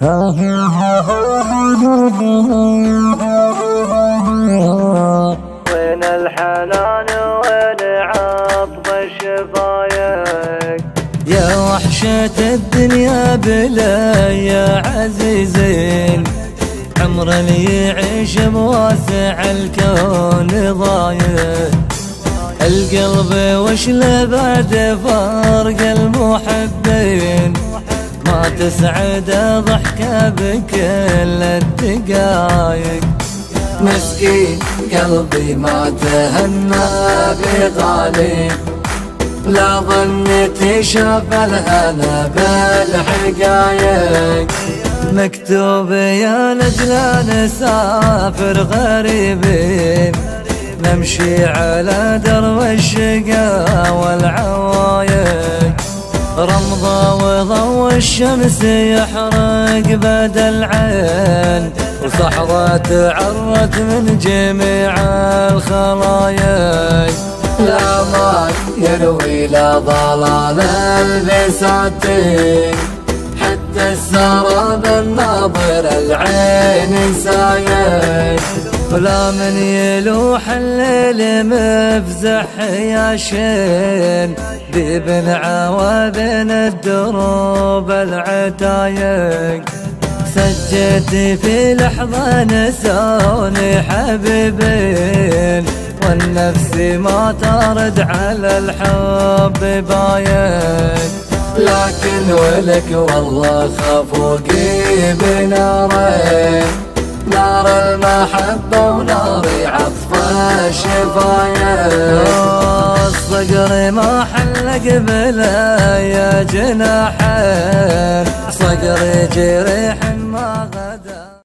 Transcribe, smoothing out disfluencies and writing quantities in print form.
وين الحنان وين عطف الشفايف يا وحشة الدنيا بلا يا عزيزين، عمر اللي يعيش بواسع الكون ضايع، القلب وش له بعد فرق المحبين، ما تسعد ضحكة بكل الدقايق. مسكين قلبي ما تهنى بغالي، لا ظنيت شاف الهنا بالحقايق، مكتوب يا نجلا نسافر غريبين، نمشي على درب الشقا والعوايق، رمضة وضوء الشمس يحرق بدا العين، وصحراء تعرت من جميع الخلايق، لا ما يروي لا ضلال البساتين، حتى السراب الناظر العين سايق، ولا من يلوح الليل مفزح يا شين، بابن عوابن الدروب العتايق، سجيت في لحظة نسوني حبيبين، والنفس ما ترد على الحب بايق، لكن ولك والله خفوقي بنارين، نار المحبة ونار عطف الشفايف، الصقر ما حلق بلا يا جناحين، صقر جريح ما